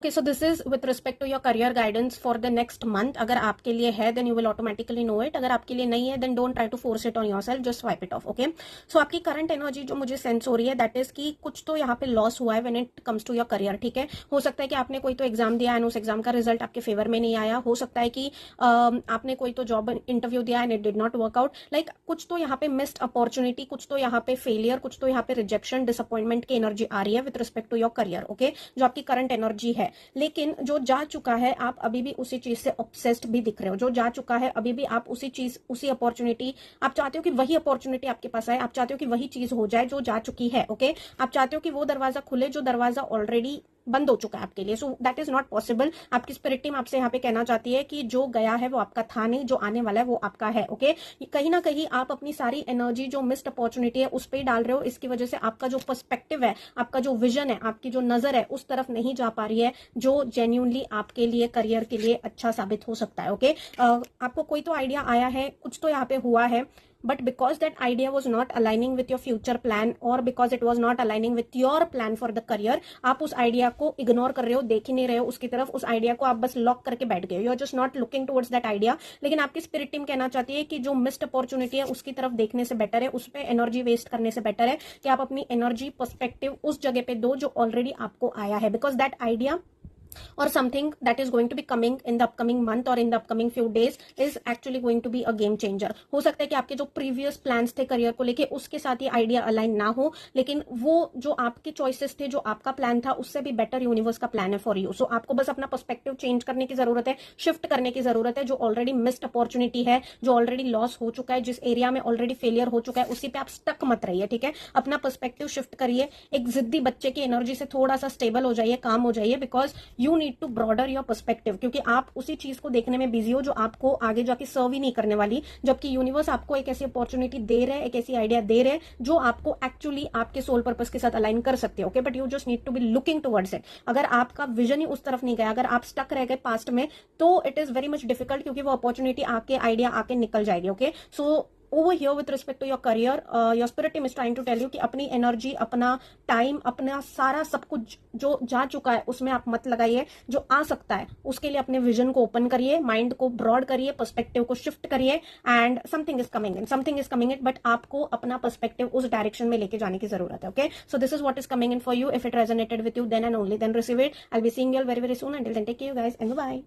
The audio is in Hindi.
Okay, so this is with respect to your career guidance for the next month. अगर आपके लिए है then you will automatically know it. अगर आपके लिए नहीं है then don't try to force it on yourself, just swipe it off. Okay, so आपकी करंट एनर्जी जो मुझे सेंस हो रही है दैट इज कि कुछ तो यहाँ पे लॉस हुआ है when it comes to your career. ठीक है, हो सकता है कि आपने कोई तो एग्जाम दिया एंड उस एग्जाम का रिजल्ट आपके फेवर में नहीं आया. हो सकता है कि आपने कोई तो जॉब इंटरव्यू दिया and it did not work out. Like कुछ तो यहाँ पे मिस्ड अपॉर्चुनिटी, कुछ तो यहाँ पे फेलियर, कुछ तो यहाँ पे रिजेक्शन, डिसअपॉइंटमेंट की एनर्जी आ रही है with respect to your career. Okay, जो आपकी करंट एनर्जी है. लेकिन जो जा चुका है आप अभी भी उसी चीज से ऑब्सेस्ड भी दिख रहे हो. जो जा चुका है अभी भी आप उसी चीज, उसी अपॉर्चुनिटी, आप चाहते हो कि वही अपॉर्चुनिटी आपके पास आए. आप चाहते हो कि वही चीज हो जाए जो जा चुकी है. ओके, आप चाहते हो कि वो दरवाजा खुले जो दरवाजा ऑलरेडी बंद हो चुका है आपके लिए. So that is not possible. आपकी स्पिरिट टीम आपसे यहाँ पे कहना चाहती है कि जो गया है वो आपका था नहीं, जो आने वाला है वो आपका है. ओके, कहीं ना कहीं आप अपनी सारी एनर्जी जो मिस्ड अपॉर्चुनिटी है उस पर डाल रहे हो. इसकी वजह से आपका जो पर्सपेक्टिव है, आपका जो विजन है, आपकी जो नजर है उस तरफ नहीं जा पा रही है जो जेन्युइनली आपके लिए करियर के लिए अच्छा साबित हो सकता है. ओके, आपको कोई तो आइडिया आया है, कुछ तो यहाँ पे हुआ है, but because that idea was not aligning with your future plan or because it was not aligning with your plan for the career, आप उस आइडिया को इग्नोर कर रहे हो, देख ही नहीं रहे हो उसकी तरफ. उस आइडिया को आप बस लॉक करके बैठ गए हो. You are just not looking towards that idea. लेकिन आपकी स्पिरिट टीम कहना चाहती है कि जो मिस्ड अपॉर्चुनिटी है उसकी तरफ देखने से बेटर है, उस पर एनर्जी वेस्ट करने से बेटर है कि आप अपनी एनर्जी पर्सपेक्टिव उस जगह पे दो जो ऑलरेडी आपको आया है. Because that idea or something that is going to be coming in the upcoming month or in the upcoming few days is actually going to be a game changer. हो सकता है कि आपके जो प्रीवियस प्लान्स थे करियर को लेके उसके साथ ये आइडिया अलाइन ना हो, लेकिन वो जो आपके चॉइसेस थे, जो आपका प्लान था उससे भी बेटर यूनिवर्स का प्लान है फॉर यू. सो आपको बस अपना पर्सपेक्टिव चेंज करने की जरूरत है, शिफ्ट करने की जरूरत है. जो ऑलरेडी मिस्ड अपॉर्चुनिटी है, जो ऑलरेडी लॉस हो चुका है, जिस एरिया में ऑलरेडी फेलियर हो चुका है उसी पे आप स्टक मत रहिए. ठीक है, अपना पर्सपेक्टिव शिफ्ट करिए. एक जिद्दी बच्चे की एनर्जी से थोड़ा सा स्टेबल हो जाइए, काम हो जाइए. Because you need to broader your perspective, क्योंकि आप उसी चीज को देखने में बिजी हो जो आपको आगे जाके सर्व ही नहीं करने वाली. जबकि यूनिवर्स आपको एक ऐसी अपॉर्चुनिटी दे रहे हैं, एक ऐसी आइडिया दे रहे हैं जो आपको एक्चुअली आपके सोल पर्पस के साथ अलाइन कर सकते हो. Okay, but you just need to be looking towards it. अगर आपका विजन ही उस तरफ नहीं गया, अगर आप स्टक रह गए पास्ट में, तो it is very much difficult, क्योंकि वो अपॉर्चुनिटी आके, आइडिया आके निकल जाएगी. Okay, so over here with respect to your career, your spirit team is trying to tell you कि अपनी एनर्जी, अपना टाइम, अपना सारा सब कुछ जो जा चुका है उसमें आप मत लगाइए. जो आ सकता है उसके लिए अपने विजन को ओपन करिए, माइंड को ब्रॉड करिए, पर्सपेक्टिव को शिफ्ट करिए and something is coming in, something is coming in. But आपको अपना पर्सपेक्टिव उस डायरेक्शन में लेके जाने की जरूरत है. Okay, so this is what is coming in for you. If it resonated with you then and only then receive it. I will be seeing you all very very soon. Until then take care guys and bye.